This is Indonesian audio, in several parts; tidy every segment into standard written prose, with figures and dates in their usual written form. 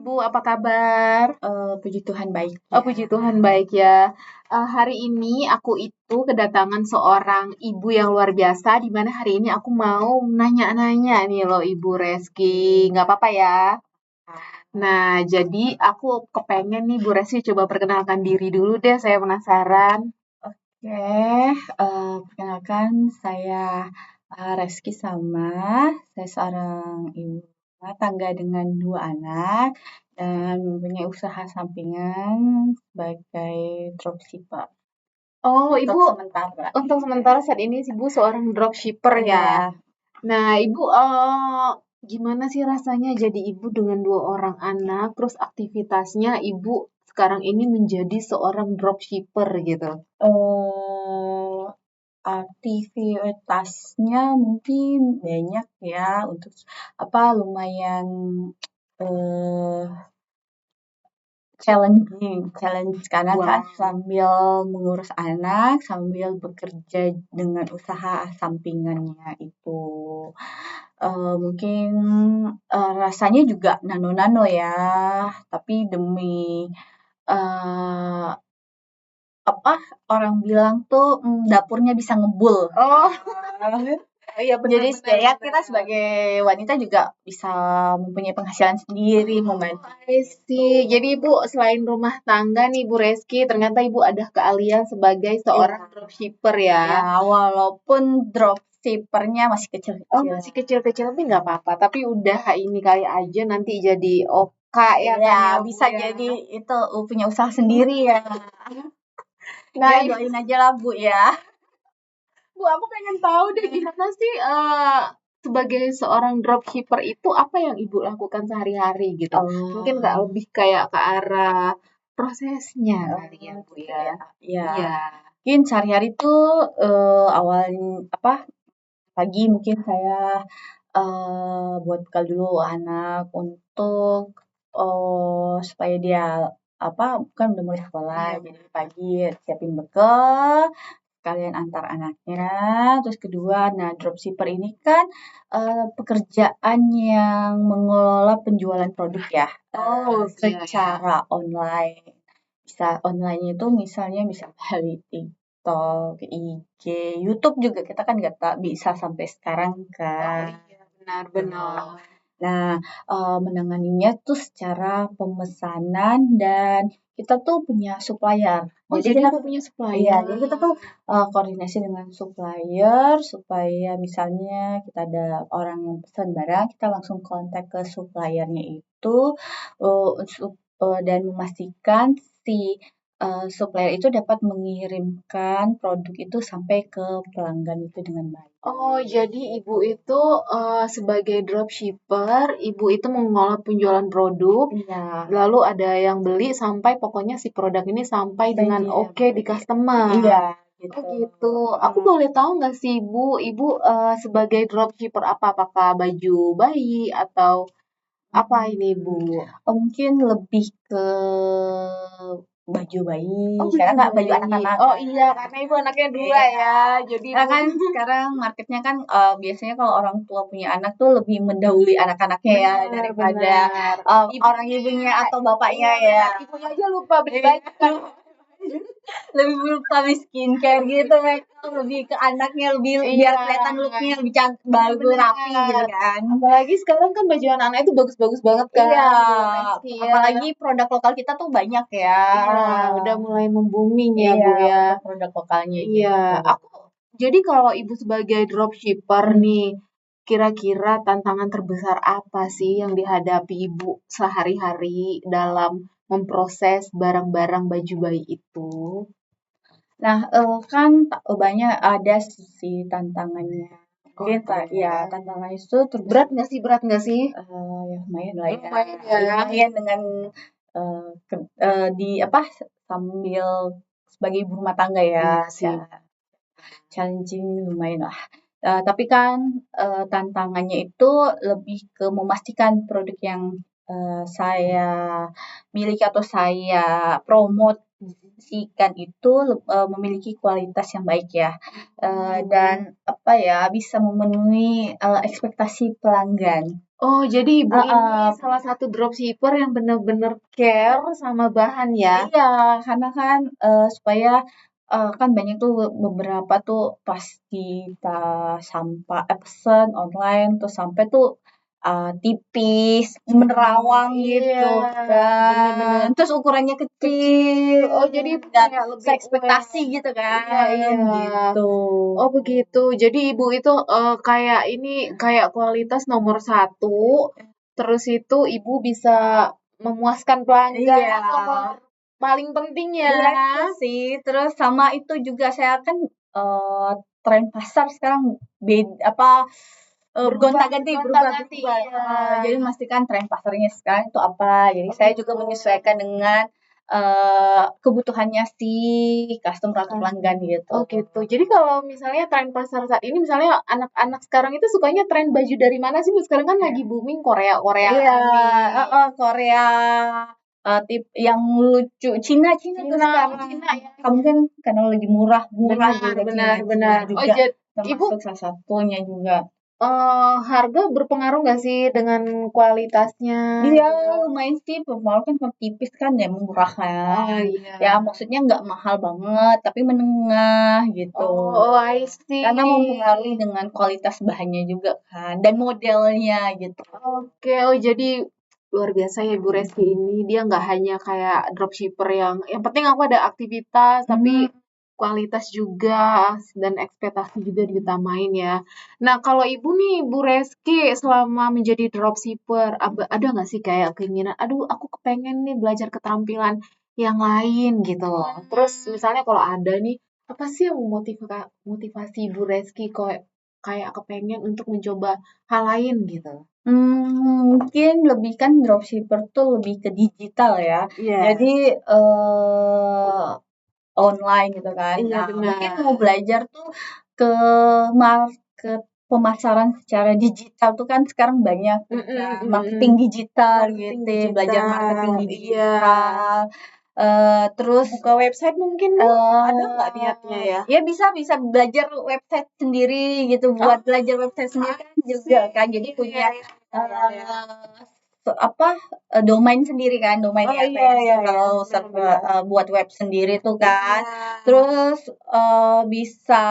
Bu, apa kabar? Puji Tuhan baik Oh, ya. puji Tuhan baik ya. Hari ini aku itu kedatangan seorang ibu yang luar biasa, di mana hari ini aku mau nanya-nanya nih loh Ibu Reski. Nggak apa-apa ya? Nah, jadi aku kepengen nih Bu Reski coba perkenalkan diri dulu deh, saya penasaran. Oke, perkenalkan saya Reski Salma. Saya seorang ibu rumah tangga dengan 2 anak dan mempunyai usaha sampingan sebagai dropshipper Oh, untuk Ibu sementara. untuk sementara saat ini Ibu seorang dropshipper ya. Iya, Nah, Ibu, gimana sih rasanya jadi ibu dengan 2 orang anak, terus aktivitasnya Ibu sekarang ini menjadi seorang dropshipper gitu? eh aktivitasnya mungkin banyak ya untuk lumayan eh challenge karena kan Wah. sambil mengurus anak, sambil bekerja dengan usaha sampingannya itu. Mungkin, rasanya juga nano-nano ya, tapi demi, eee, orang bilang tuh, dapurnya bisa ngebul. Oh, iya benar Jadi benar ya kita benar. sebagai wanita juga bisa mempunyai penghasilan sendiri, membantu I gitu. see. Jadi Ibu selain rumah tangga nih Bu Reski, ternyata Ibu ada keahlian sebagai seorang Iya. dropshipper ya? Ya, walaupun dropshipper-nya masih Oh, kecil-kecil. masih kecil-kecil tapi nggak apa-apa. Tapi udah ini kali aja nanti jadi OK ya Ya, kan ya Bu bisa ya? jadi itu punya usaha sendiri ya. Ya, Nah, doain aja lah Bu ya. Bu, aku pengen tahu deh gimana sih sebagai seorang dropshipper itu apa yang Ibu lakukan sehari-hari gitu? Mungkin nggak Oh, lebih kayak ke arah prosesnya kali ya, Bu gitu ya. ya. Ya, Iya. mungkin sehari-hari tuh pagi mungkin saya buat bekal dulu anak untuk supaya dia kan udah mulai sekolah, Iya. jadi pagi siapin bekal, kalian antar anaknya. Terus kedua, nah dropshipper ini kan pekerjaan yang mengelola penjualan produk ya, Oh, iya ya. secara online. Bisa online itu misalnya bisa dari TikTok, IG, YouTube juga kita kan nggak tak bisa sampai sekarang Oh kan. iya, benar-benar. Nah, menanganinya tuh secara pemesanan dan kita tuh punya supplier. Oh, Jadi jadi kita Ibu punya iya, supplier. jadi kita tuh, koordinasi dengan supplier supaya misalnya kita ada orang yang pesan barang, kita langsung kontak ke suppliernya itu, dan memastikan si, supplier itu dapat mengirimkan produk itu sampai ke pelanggan itu dengan baik. Oh, jadi Ibu itu sebagai dropshipper, Ibu itu mengolah penjualan produk, Iya, lalu ada yang beli sampai pokoknya si produk ini sampai dengan saja oke di customer. iya, Oh gitu, gitu. Aku mhm. boleh tahu nggak sih Ibu sebagai dropshipper apa? Apakah baju bayi atau apa ini Bu? Mungkin lebih ke baju bayi, Oh karena baju nggak baju bayi. anak-anak Oh kan. iya, karena Ibu anaknya dua Iya, ya. Jadi karena Ibu. kan sekarang marketnya kan, biasanya kalau orang tua punya anak tuh lebih mendahului anak-anaknya ya, Benar, daripada, benar. orang Ibunya, ibunya atau bapaknya iya ya. benar. Ibunya aja lupa beli Iya. baju kan. Lebih lupa skincare gitu mereka, lebih ke anaknya, lebih biar Iya, kelihatan look-nya lebih benar bagus, rapi gitu benar. kan. Apalagi sekarang kan baju anak-anak itu bagus-bagus banget Iya, kan, Bu Reski ya. apalagi produk lokal kita tuh banyak ya. Iya, udah mulai membuming ya, Iya, Bu ya. untuk produk lokalnya Iya, gitu. aku jadi kalau Ibu sebagai dropshipper Hmm. nih, kira-kira tantangan terbesar apa sih yang dihadapi Ibu sehari-hari dalam memproses barang-barang baju bayi itu? Nah, kan banyak ada sih tantangannya. Oh, Mungkin ya iya. tantangan itu Berat terbesar, nggak sih? Berat nggak sih? ya lumayan lah ya. Lumayan ya. Lumayan dengan eee, ker sambil sebagai ibu rumah tangga ya, Iya sih. challenging lumayan lah. Tapi kan, tantangannya itu lebih ke memastikan produk yang, saya miliki atau saya promosikan itu memiliki kualitas yang baik ya, dan bisa memenuhi, ekspektasi pelanggan. Oh, jadi ibu ini Heeh. salah satu dropshipper yang bener-bener care sama bahan ya? Iya, karena kan, supaya, kan banyak tuh beberapa tuh pas kita pesen online terus sampai tuh, tipis, Oh, menerawang iya, gitu kan, bener-bener terus ukurannya kecil. kecil, Oh, jadi ibu nggak kayak lebih sesuai ekspektasi aware. gitu Iya, kan, iya. gitu. Oh, begitu. Jadi ibu itu kayak ini, kayak kualitas nomor satu. Terus itu ibu bisa memuaskan pelanggan Iya. nomor paling penting ya. Iya itu sih, terus sama itu juga saya kan, tren pasar sekarang apa, Berubah, gonta-ganti, gonta-ganti, berubah-berubah, iya. jadi memastikan tren pasarnya sekarang itu apa. Jadi Oh, saya juga gitu. menyesuaikan dengan, kebutuhannya si customer atau pelanggan gitu. Oh gitu. Jadi kalau misalnya tren pasar saat ini, misalnya anak-anak sekarang itu sukanya tren baju dari mana sih? Sekarang kan lagi booming Iya, Korea-Koreaan nih. heeh, Korea, yang lucu, Cina tuh Cina, oh sekarang. Cina ya. Mungkin karena lagi murah Benar, juga benar, Cina benar. Oh, juga, Ibu, termasuk salah satunya juga. harga berpengaruh nggak sih dengan kualitasnya Iya, gitu? lumayan sih, Purmall kan kalau tipis kan ya murah Oh kan. Ya iya. maksudnya nggak mahal banget, tapi menengah gitu. Oh, oh I Karena mempengaruhi see. dengan kualitas bahannya juga kan, dan modelnya gitu. Oke, oh jadi luar biasa ya Bu Reski ini. Dia nggak hanya kayak dropshipper yang penting aku ada aktivitas, tapi Hmm. kualitas juga dan ekspektasi juga diutamain ya. Nah, kalau Ibu nih, Bu Reski, selama menjadi dropshipper, ada nggak sih kayak keinginan, aduh aku kepengen nih belajar keterampilan yang lain gitu loh. Terus misalnya kalau ada nih, apa sih yang motivasi Bu Reski kok kayak kepengen untuk mencoba hal lain gitu? Mungkin lebih kan dropshipper tuh lebih ke digital ya. Iya, Jadi, online gitu kan. iya Nah, mungkin mau benar. belajar tuh ke market pemasaran secara digital tuh kan sekarang banyak tuh Mhm, kan, mhm. marketing digital Marketing gitu, belajar marketing digital, iya. digital, terus, Buka website mungkin Bu? Ada nggak niatnya ya? ya bisa bisa belajar website sendiri gitu, buat Oh, belajar website sendiri kan juga asik. kan, jadi Iya, punya, iya, iya, iya. eee, apa, domain sendiri kan, domain Oh iya, EPS iya, iya. kalau Benar-benar. buat web sendiri tuh kan. Iya. Terus, bisa,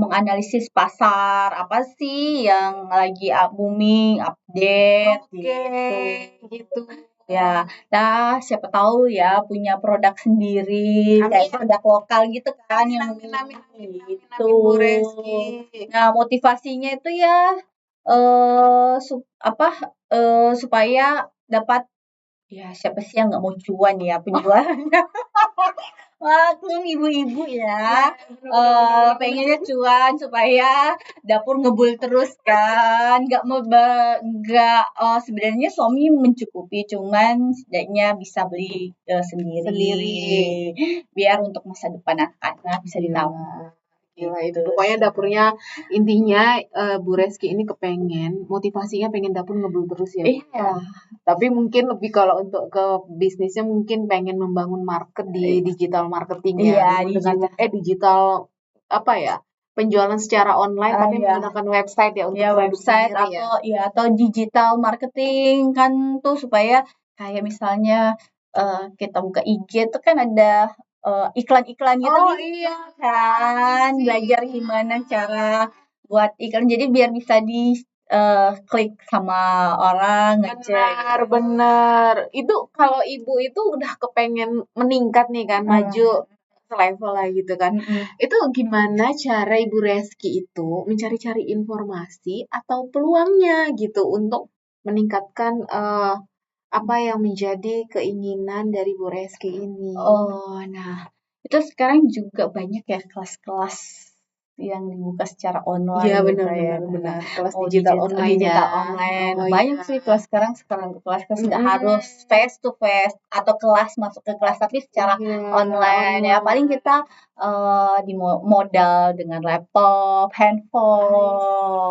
menganalisis pasar, apa sih yang lagi booming, update, Oke, gitu. gitu. Ya, nah siapa tahu ya punya produk sendiri, kayak Amin. produk lokal gitu kan Amin, yang amin, amin, amin, amin, gitu. amin, Bu Reski. Nah, motivasinya itu ya, supaya dapat ya siapa sih yang nggak mau cuan ya penjualannya. Maklum ibu-ibu Iya, ya, benar, benar, benar, benar, pengennya benar. cuan supaya dapur ngebul terus kan, nggak, sebenarnya suami mencukupi, cuman setidaknya bisa beli, Sendiri. sendiri, biar untuk masa depan anak-anak bisa Gila, ditabung, gila itu. gitu Pokoknya sih. dapurnya intinya Bu Reski ini kepengen, motivasinya pengen dapur ngebul terus ya Bu Iya, ya. Tapi mungkin lebih kalau untuk ke bisnisnya mungkin pengen membangun market di digital marketing ya. iya Dengan digital, digital apa ya? Penjualan secara online tapi iya. menggunakan website ya untuk Ya produk website sendiri ya. atau digital marketing kan tuh supaya kayak misalnya, kita buka IG tuh kan ada, iklan-iklan gitu Oh bisa iya, I kan, belajar see. gimana cara buat iklan, jadi biar bisa klik sama orang, ngecek Benar, gitu. benar. Itu kalau ibu itu udah kepengen meningkat nih kan, maju Heeh, selevel lah gitu kan. mhm. Itu gimana cara Ibu Reski itu mencari-cari informasi atau peluangnya gitu untuk meningkatkan apa yang menjadi keinginan dari Bu Reski ini? Oh, nah, itu sekarang juga banyak ya kelas-kelas yang dibuka secara Iya, online gitu benar, ya. benar, Nah, benar. Kelas mau digital online ya. digital online. Oh Banyak iya. sih kelas sekarang kelas-kelas nggak Mm-mm. harus face to face atau kelas masuk ke kelas tapi secara Iya, online ya. Paling online. kita di modal dengan laptop, I handphone.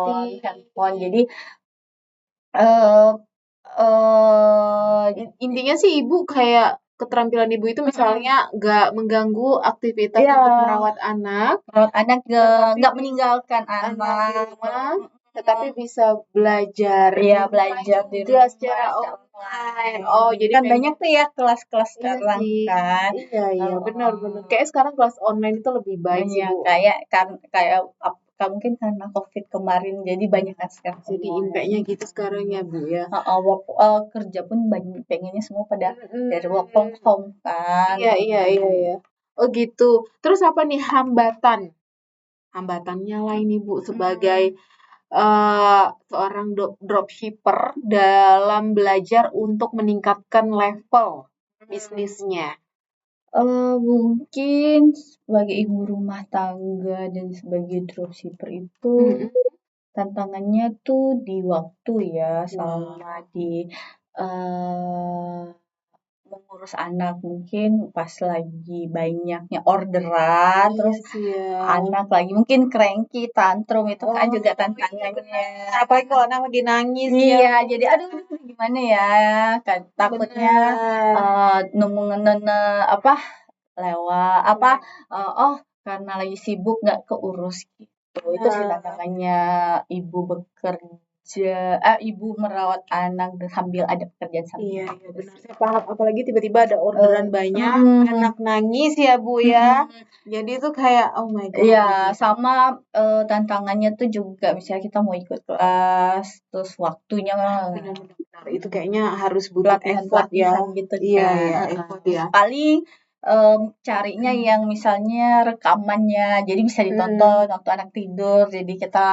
see. Jadi eh Intinya sih ibu kayak keterampilan ibu itu mm, misalnya nggak mengganggu aktivitas ya untuk merawat anak, merawat anak tetapi nggak meninggalkan anak di anak, rumah. tetapi bisa belajar di Iya, rumah belajar di juga rumah secara secara online. online. Oh, jadi Kan memang banyak tuh ya kelas-kelas iya sekarang sih. kan. Iya, iya, benar-benar. Heeh. Kayak sekarang kelas online itu lebih baik sih, Iya, Bu. kayak mungkin karena COVID kemarin jadi banyak kan sekarang Jadi online. impactnya gitu sekarang ya, Bu ya. Heeh, kerja pun banyak pengennya semua pada dari work from Mm-mm. home kan. Iya, iya, iya, iya. Oh gitu. Terus apa nih hambatan? Hambatannya lah ini Bu sebagai seorang dropshipper dalam belajar untuk meningkatkan level bisnisnya. Mungkin sebagai ibu rumah tangga dan sebagai dropshipper itu Mm-mm. tantangannya tuh di waktu ya, Wah, sama di eee, mengurus anak. Mungkin pas lagi banyaknya orderan, iya terus sih ya. anak lagi mungkin cranky, tantrum, itu kan Oh, juga iya tantangannya. benar. Apalagi kalau anak lagi nangis ya. Iya, jadi aduh gimana ya, kan takutnya, Benar. nemu apa, lewat oh karena lagi sibuk nggak keurus gitu. Itu sih Nah, tantangannya ibu ibu merawat anak dan sambil ada pekerjaan iya, sampingan iya gitu benar. sih. Saya paham. Apalagi tiba-tiba ada orderan Eee, banyak, mhm, anak nangis ya Bu ya. mhm. Jadi itu kayak, oh my God, Iya, gitu. sama, tantangannya tuh juga misalnya kita mau ikut kelas, terus waktunya Benar, benar, benar. Itu kayaknya harus butuh effort ya. pelatihan-pelatihan gitu Iya, kan, iya, heeh. effort ya. Paling, carinya yang misalnya rekamannya, jadi bisa Hmm, ditonton waktu anak tidur, jadi kita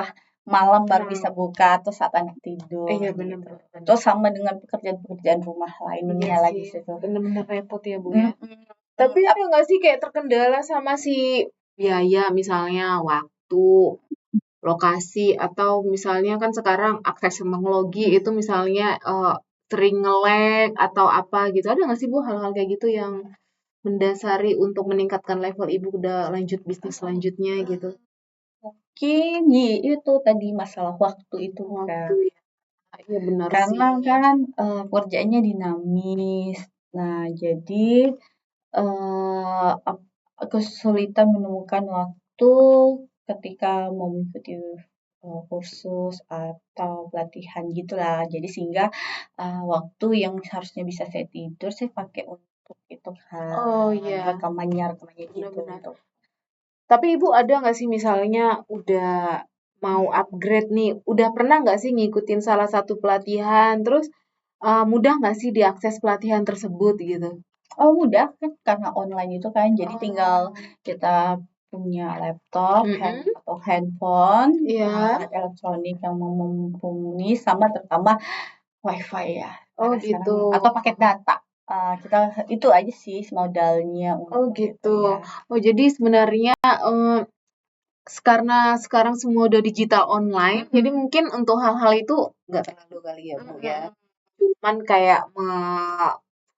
malam baru bisa nah, buka, terus saat anak tidur iya benar, gitu. benar, benar. Terus sama dengan pekerjaan-pekerjaan rumah Iya lainnya lagi sih, situ. benar-benar repot ya Bu ya. Mhm, Tapi ada nggak sih kayak terkendala sama si biaya misalnya waktu, lokasi, atau misalnya kan sekarang akses teknologi itu misalnya sering nge-lag atau apa gitu. Ada nggak sih Bu hal-hal kayak gitu yang mendasari untuk meningkatkan level Ibu udah lanjut bisnis selanjutnya gitu? mungkin itu tadi masalah waktu itu Waktu Kak. ya. Iya benar sih. Karena kan, kerjaannya dinamis. Nah, jadi, eee, ap kesulitan menemukan waktu ketika mau mengikuti, kursus atau pelatihan gitulah. Jadi sehingga, waktu yang seharusnya bisa saya tidur, saya pakai untuk itu Oh kan, iya, rekamannya gitu benar-benar. untuk Tapi Ibu ada nggak sih misalnya udah mau upgrade nih, udah pernah nggak sih ngikutin salah satu pelatihan, terus mudah nggak sih diakses pelatihan tersebut gitu? oh mudah kan karena online itu kan, jadi tinggal Oh, kita punya laptop, mm-mm, atau handphone, iya. alat elektronik yang mumpuni sama terutama WiFi ya, Oh karena gitu. sekarang atau paket data. Kita itu aja sih modalnya Oh untuk itu gitu. ya. Oh jadi sebenarnya karena sekarang semua udah digital online, jadi Mhm, mungkin untuk hal-hal itu nggak terlalu kali ya Bu ya. mhm, Cuman kayak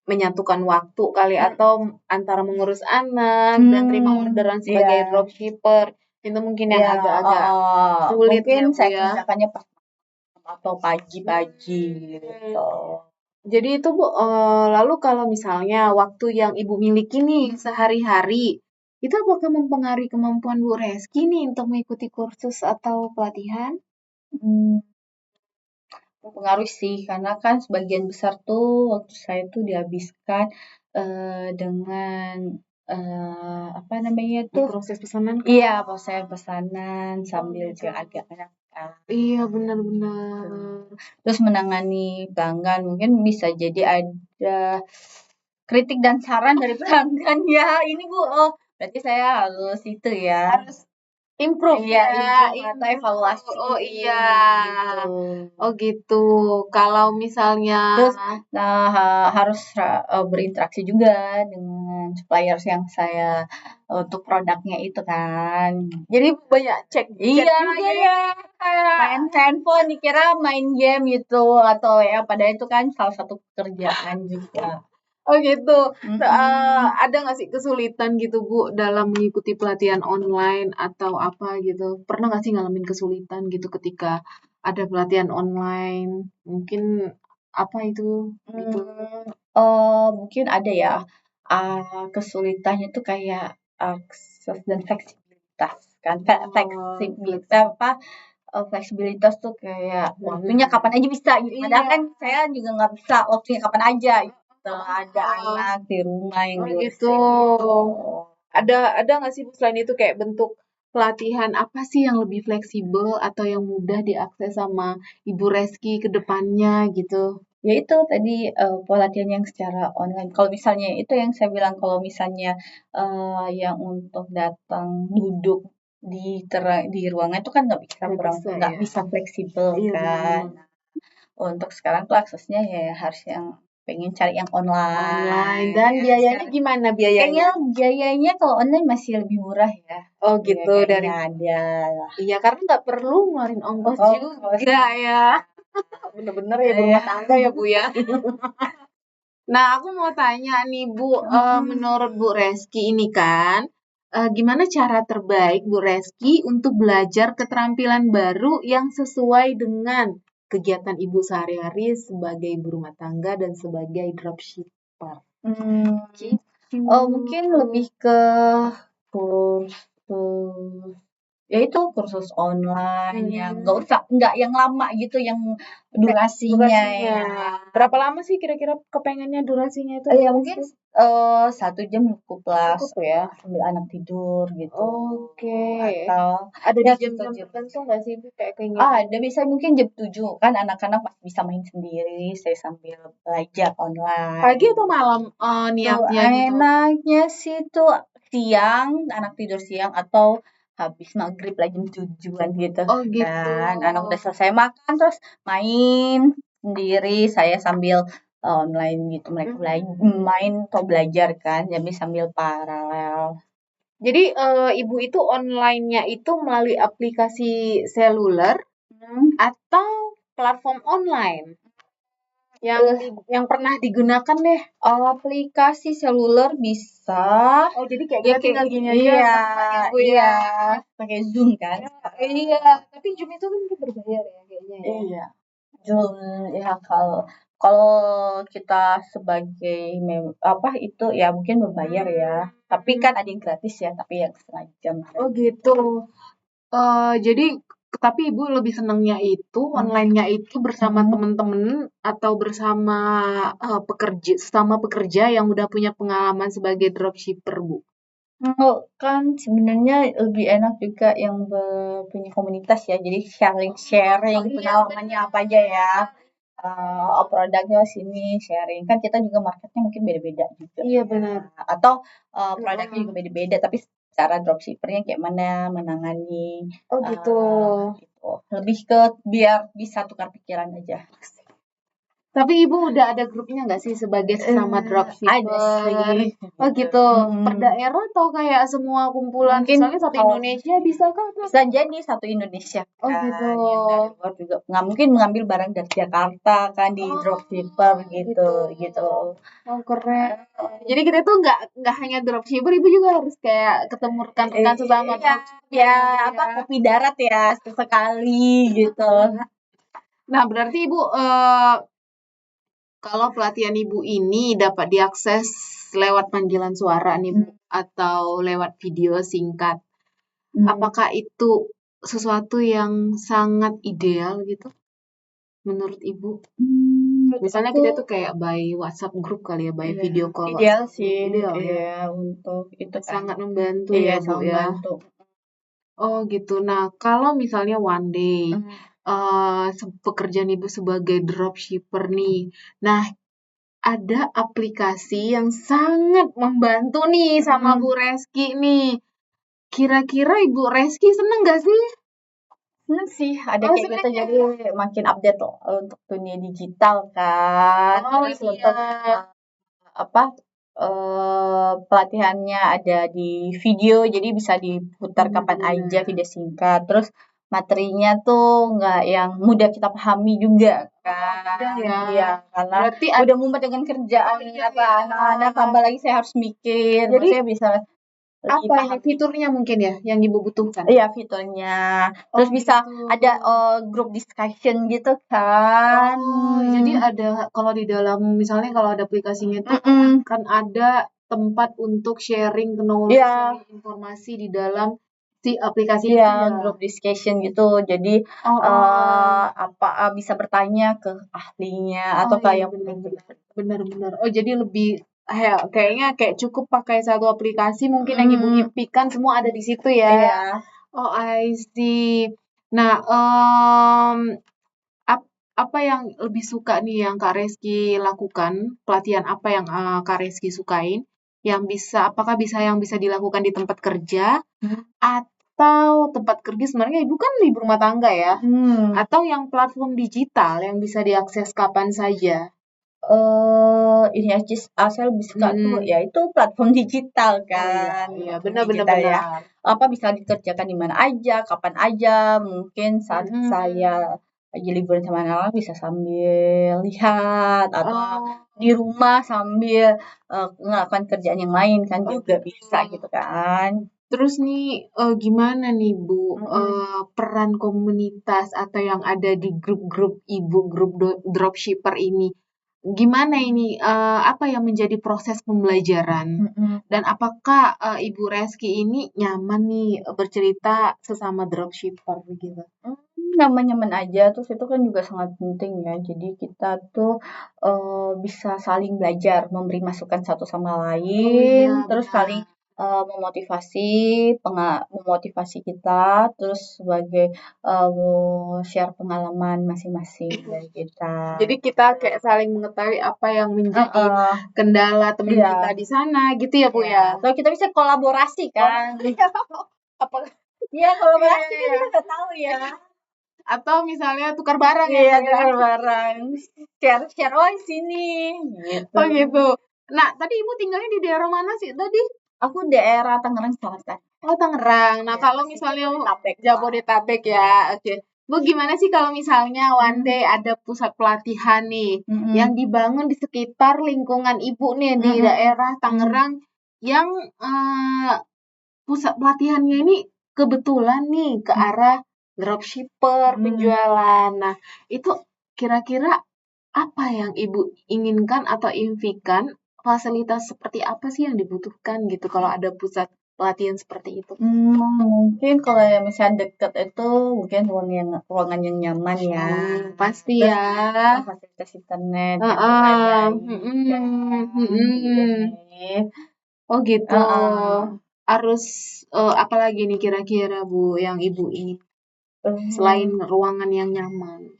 menyatukan waktu kali mhm, atau antara mengurus anak dan terima orderan iya, sebagai dropshipper itu mungkin yang iya, agak-agak heeh, sulit mungkin ya Bu saya ya. kerjakannya pas malam atau pagi-pagi Hmm. gitu. Jadi itu Bu, lalu kalau misalnya waktu yang Ibu miliki nih sehari-hari, itu apakah mempengaruhi kemampuan Bu Reski nih untuk mengikuti kursus atau pelatihan? Mmm. Mempengaruhi sih, karena kan sebagian besar tuh waktu saya tuh dihabiskan, dengan, apa namanya tuh Proses pesanan iya, kah? proses pesanan Oh sambil gitu. jaga anak kan, Iya gitu. benar-benar. Terus menangani pelanggan, mungkin bisa jadi ada kritik dan saran dari pelanggan, "Ya ini Bu, oh berarti saya harus itu ya." Harus improve Iya, ya, improve atau improve. evaluasi, Oh iya. gitu. Oh gitu. Kalau misalnya Terus, nah harus berinteraksi juga dengan suppliers yang saya untuk produknya itu kan. jadi banyak cek chat Iya, juga jadi ya kayak main handphone dikira main game gitu atau ya padahal itu kan salah satu pekerjaan juga. oh gitu. Mhm. Ada nggak sih kesulitan gitu Bu dalam mengikuti pelatihan online atau apa gitu? Pernah nggak sih ngalamin kesulitan gitu ketika ada pelatihan online? Mungkin apa itu gitu? Mungkin ada ya, kesulitannya tuh kayak akses dan fleksibilitas kan, Oh, fleksibilitas fleksibel. apa, fleksibilitas tuh kayak waktunya kapan aja bisa gitu. Padahal Iya. kan saya juga nggak bisa waktunya kapan aja gitu. Ada Oh, anak di rumah yang oh gitu. diurusin gitu. Ada nggak sih Bu, selain itu kayak bentuk pelatihan apa sih yang lebih fleksibel atau yang mudah diakses sama Ibu Reski ke depannya gitu? Ya itu tadi pelatihan yang secara online. Kalau misalnya itu yang saya bilang kalau misalnya yang untuk datang duduk di ruangan itu kan Nggak bisa nggak ya? bisa fleksibel Iya kan. benar. Untuk sekarang tuh aksesnya ya harus yang pengen cari yang Online online dan ya biayanya sekarang. gimana Kayaknya biayanya? biayanya kalau online masih lebih murah ya. Oh Iya gitu kayaknya dari ada lah. iya karena nggak perlu ngeluarin ongkos Oh, juga ya. Bener-bener ya ya. berumah tangga ya Bu ya. Nah aku mau tanya nih Bu, menurut Bu Reski ini kan, gimana cara terbaik Bu Reski untuk belajar keterampilan baru yang sesuai dengan kegiatan Ibu sehari-hari sebagai ibu rumah tangga dan sebagai dropshipper? Hmm, Gitu. mungkin lebih ke kursus ya itu kursus online yang Mhm. nggak yang lama gitu yang durasinya Durasinya. ya. Berapa lama sih kira-kira kepengennya durasinya itu Bu Ya mungkin Reski? 1 jam cukup lah Cukup ya? sambil anak tidur gitu Oke. atau Ada ya di satu jam-jam jam. tertentu nggak sih Bu kayak keinginan? Ada bisa mungkin jam 7 kan anak-anak masih bisa main sendiri, saya sambil belajar Pagi online. atau malam, Tuh niatnya gitu? enaknya sih tuh siang, anak tidur siang atau habis maghrib lah jam 7-an gitu Oh gitu. kan. Anak udah selesai makan terus main sendiri, saya sambil online gitu. Mereka Mmm. main atau belajar kan, jadi sambil paralel. Jadi, Ibu itu online-nya itu melalui aplikasi seluler Hmm. atau platform online Eh, yang pernah digunakan deh? aplikasi seluler bisa, Oh jadi kayak ya kita kayak tinggal gini aja iya, telepon ya Bu iya, ya? pakai Zoom kan sekarang. Iya, tapi Zoom itu kan kita berbayar ya kayaknya ya? Iya. Zoom ya kalau kalau kita sebagai apa itu ya mungkin berbayar ya. Tapi kan ada yang gratis ya, tapi yang setengah jam. Oh gitu. Jadi tapi Ibu lebih senangnya itu online-nya itu bersama Hmm. temen-temen atau bersama sesama pekerja yang udah punya pengalaman sebagai dropshipper, Bu? Oh, kan sebenarnya lebih enak juga yang punya komunitas ya. Jadi sharing-sharing Oh iya pengalamannya benar. apa aja ya. Produknya sini sharing kan kita juga marketnya mungkin beda-beda juga Iya ya benar. atau produknya juga Mhm. beda-beda tapi cara dropshippernya kayak mana menangani Oh gitu. gitu lebih ke biar bisa tukar pikiran aja. Tapi Ibu udah ada grupnya nggak sih sebagai sesama Ada dropshipper? sih Oh gitu. gitu. Per daerah atau kayak semua kumpulan Mungkin misalnya satu kalau Indonesia bisa kah Kak? bisa jadi satu Indonesia Oh gitu. kan yang dari luar juga nggak mungkin mengambil barang dari Jakarta kan di Oh dropshipper gitu gitu. gitu. Oh keren. Jadi kita tuh nggak hanya dropshipper, ibu juga harus kayak ketemu rekan-rekan sesama Iya, dropshipper ya ya bu apa ya. kopi darat ya sesekali gitu. Nah berarti ibu kalau pelatihan ibu ini dapat diakses lewat panggilan suara nih bu atau lewat video singkat, Hmm. apakah itu sesuatu yang sangat ideal gitu menurut ibu? Menurut Misalnya aku kita tuh kayak by WhatsApp group kali ya, by iya, video call ideal WhatsApp group, sih, ideal ya, iya untuk itu kan. sangat membantu Iya, ya bu sangat ya. membantu. Oh gitu. Nah, kalau misalnya one day Hmm. pekerjaan Ibu sebagai dropshipper nih. Nah, ada aplikasi yang sangat membantu nih sama Hmm. Bu Reski nih. Kira-kira Ibu Reski seneng gak sih? Seneng sih ada Oh, kayak gitu seneng jadi ya? makin update loh untuk dunia digital kan. Oh Terus untuk iya. apa pelatihannya ada di video jadi bisa diputar kapan aja Benar-benar. video singkat. Terus materinya tuh nggak yang mudah kita pahami juga Udah kan. ya. Iya, karena Berarti udah mumet dengan kerjaan oh iya apa ya. anak-anak tambah lagi saya harus mikir. Jadi Maksudnya bisa lebih apa ini paham dikit. fiturnya mungkin ya yang Ibu butuhkan? Iya fiturnya. Oh Terus bisa gitu. ada group discussion gitu kan. Oh, jadi ada kalau di dalam misalnya kalau ada aplikasinya itu Mm-mm. kan ada tempat untuk sharing knowledge, Iya, sharing informasi di dalam si aplikasi itu Iya, ya? group discussion gitu. Jadi Oh oh. bisa bertanya ke ahlinya Oh atau iya kayak benar benar. Benar benar. Oh jadi lebih kayaknya kayak cukup pakai satu aplikasi mungkin yang ibu mm, impikan semua ada di situ ya. iya. Oh I see. Nah, apa yang lebih suka nih yang Kak Reski lakukan? Pelatihan apa yang Kak Reski sukain? Apakah yang bisa dilakukan di tempat kerja Hmm. atau tempat kerja sebenarnya ibu kan ibu rumah tangga ya? Hmm. Atau yang platform digital yang bisa diakses kapan saja? Ini aja saya lebih suka tuh Mm-mm. ya itu platform digital Oh iya, kan, iya platform benar benar digital ya. benar. Apa bisa dikerjakan di mana aja, kapan aja. Mungkin saat saya Mm-mm. lagi liburan sama anak bisa sambil lihat atau Oh, di rumah sambil melakukan kerjaan yang lain kan oh juga gitu. bisa gitu kan. Terus nih, gimana nih Bu, Mm-mm. peran komunitas atau yang ada di grup-grup ibu, grup dropshipper ini? Gimana ini, apa yang menjadi proses pembelajaran? Mm-mm. Dan apakah Ibu Reski ini nyaman nih bercerita sesama dropshipper gitu? Nyaman-nyaman aja, terus itu kan juga sangat penting ya. Jadi kita tuh bisa saling belajar, memberi masukan satu sama Oh lain, iya terus saling benar. memotivasi, memotivasi kita, terus sebagai share pengalaman masing-masing dari kita. Jadi kita kayak saling mengetahui apa yang menjadi Heeh, kendala teman iya, kita di sana gitu ya Bu iya. ya? Atau kita bisa kolaborasi Oh, kan? apa? Iya, Iya kolaborasi iya kan iya. kita nggak tahu ya. Atau misalnya tukar barang ya Iya, Bu ya? tukar barang. Share-share, "Oh, di sini," gitu. Oh gitu. Nah, tadi Ibu tinggalnya di daerah mana sih tadi? Aku daerah Tangerang Selatan. Oh, Tangerang. Nah, Ya, kalau masih misalnya Jabodetabek lah. Jabodetabek ya, oke. Bu, gimana sih kalau misalnya one day ada pusat pelatihan nih yang Mhm, dibangun di sekitar lingkungan Ibu nih di mhm, daerah mhm, Tangerang yang pusat pelatihannya ini kebetulan nih ke mhm, arah dropshipper, mhm. penjualan. Nah, itu kira-kira apa yang Ibu inginkan atau impikan? Fasilitas seperti apa sih yang dibutuhkan gitu kalau ada pusat pelatihan seperti itu? Mungkin kalau yang misalnya deket itu mungkin ruangan yang nyaman ya. Pasti Terus ya. fasilitas internet yang Heeh, memadai mhm, kan, gitu mhm. sih. Oh gitu. Heeh. Harus apa lagi nih kira-kira Bu yang Ibu ingin selain Eee, ruangan yang nyaman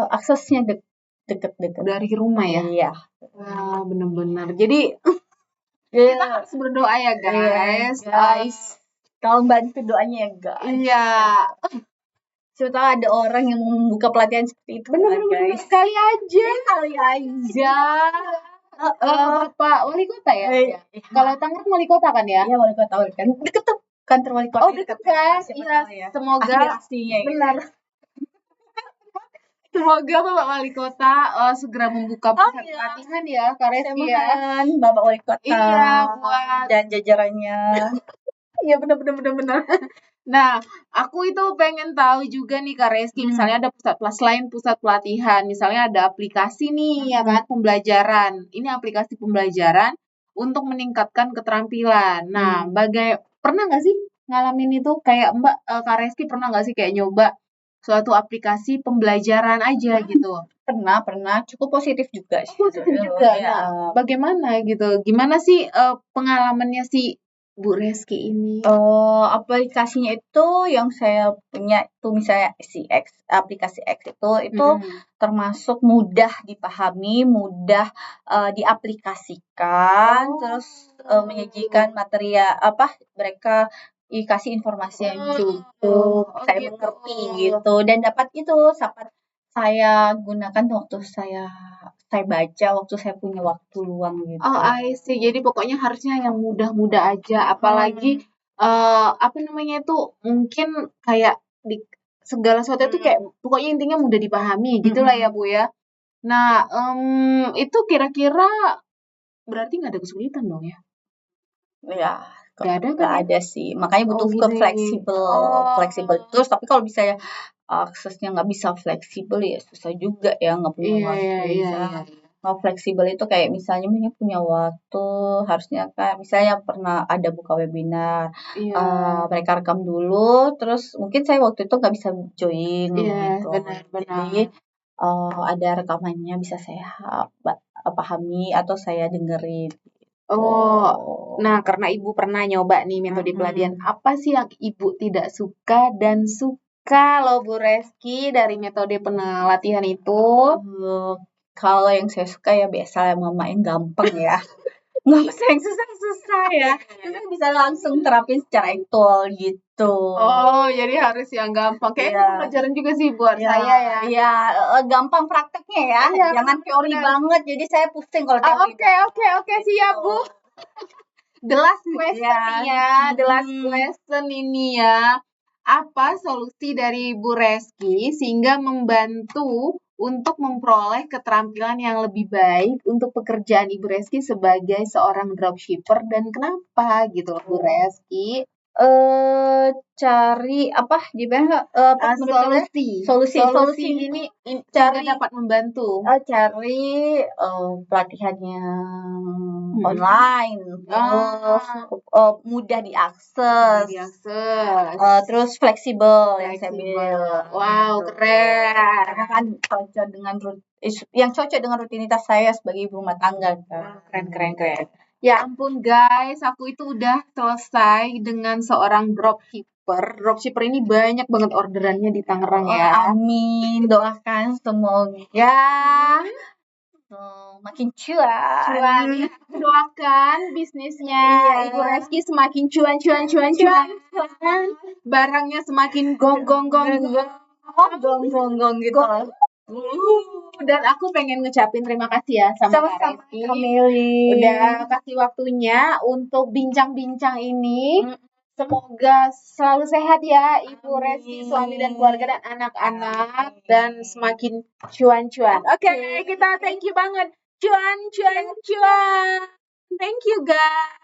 aksesnya deket-deket. dari rumah ya? Iya. Wah, bener-bener. Jadi kita Iya, harus berdoa ya iya, guys. guys. Tolong bantu doanya ya, guys. Iya, Siapa tahu ada orang yang mau membuka pelatihan seperti itu kan, bener-bener bener guys. sekali aja. Ya kali aja. Heeh. Bapak wali kota ya, Bu ya? Kalau Ya, Tangerang wali kota kan ya? iya wali kota kan. Deket tuh kantor wali Oh kota deket dekat kan? rumah. Siapa Iya, tahu ya. semoga Aspirasinya gitu benar. ya. Semoga Bapak wali kota segera membuka Oh pusat iya, pelatihan ya, Kak saya Reski ya. mohon Bapak Wali Kota Iya, buat dan jajarannya. iya bener bener bener bener. Nah, aku itu pengen tahu juga nih Kak Reski, Hmm. misalnya ada selain pusat pelatihan, misalnya ada aplikasi nih ya Hmm. kan, pembelajaran. Ini aplikasi pembelajaran untuk meningkatkan keterampilan. Nah, Hmm. pernah nggak sih ngalamin itu? Kayak Mbak Kak Reski pernah nggak sih kayak nyoba suatu aplikasi pembelajaran aja gitu? Pernah, cukup positif juga Oh, sih positif dulu juga. ya. Nah, bagaimana gitu? Gimana sih pengalamannya si Bu Reski ini? Aplikasinya itu yang saya punya itu misalnya si X, aplikasi X itu Mhm. termasuk mudah dipahami, mudah diaplikasikan, terus menyajikan Oh. mereka dikasih informasi yang cukup, Oh saya gitu. mengerti gitu dan dapat itu dapat saya gunakan waktu saya baca waktu saya punya waktu luang Oh, gitu. I see. Jadi pokoknya harusnya yang mudah-mudah aja, apalagi Mhm, apa namanya itu mungkin kayak di segala sesuatu itu kayak pokoknya intinya mudah dipahami gitulah ya mhm. Bu ya. Nah, itu kira-kira berarti nggak ada kesulitan dong ya? Ya, Nggak ada kan nggak ya? ada sih. Makanya Oh butuh ke gini. fleksibel, fleksibel Oh, terus. Tapi kalau bisa ya aksesnya nggak bisa fleksibel ya susah juga ya nggak punya iya iya waktu iya bisa. iya. Fleksibel itu kayak misalnya punya waktu, harusnya kan misalnya pernah ada buka webinar, Iya, mereka rekam dulu, terus mungkin saya waktu itu nggak bisa join iya, gitu. benar-benar. Jadi ada rekamannya bisa saya pahami atau saya dengerin. Oh, Oh, nah karena Ibu pernah nyoba nih metode pelatihan, mm-mm. apa sih yang Ibu tidak suka dan suka loh Bu Reski dari metode pelatihan itu? Eh, kalau yang saya suka ya biasa mama yang gampang ya. Nggak usah yang susah-susah ya. Kita bisa langsung terapin secara aktual gitu. Oh, jadi harus yang gampang. Kayaknya Iya, pelajaran juga sih buat iya, saya ya. iya, gampang prakteknya ya. Iya, Jangan teori benar-benar. banget. Jadi saya pusing kalau Ah, teori oke, banget oke, oke, siap gitu. Bu. The last question Iya. nih ya, the last Mm-mm. question ini ya. Apa solusi dari Bu Reski sehingga membantu untuk memperoleh keterampilan yang lebih baik untuk pekerjaan Ibu Reski sebagai seorang dropshipper dan kenapa gitu loh Bu Reski? eh Cari apa gimana apa menurut kamu Solusi, solusi solusi ini sehingga cari dapat membantu. cari pelatihan yang Mm-mm. online terus Ah, mudah mudah diakses diakses, terus fleksibel yang saya fleksibel. bilang Wow, gitu. keren. Karena kan cocok dengan yang cocok dengan rutinitas saya sebagai ibu rumah tangga kan. Wah, keren, keren, keren. Ya ampun guys, aku itu udah selesai dengan seorang dropshipper. Dropshipper ini banyak banget orderannya di Tangerang ya. Amin, doakan semoga makin cuan. Cuan, ya, doakan bisnisnya Iya. Ibu Reski semakin cuan, cuan, cuan, cuan. Barangnya semakin gong, gong, gong, gong. Gong gitu. Dan aku pengen ngucapin terima kasih ya sama Kak Sama-sama Reski. Kameli. Udah kasih waktunya untuk bincang-bincang ini. Semoga selalu sehat ya Ibu Reski, suami dan keluarga dan anak-anak dan semakin cuan-cuan. Oke, kita thank you banget. Cuan, cuan, cuan. Thank you guys.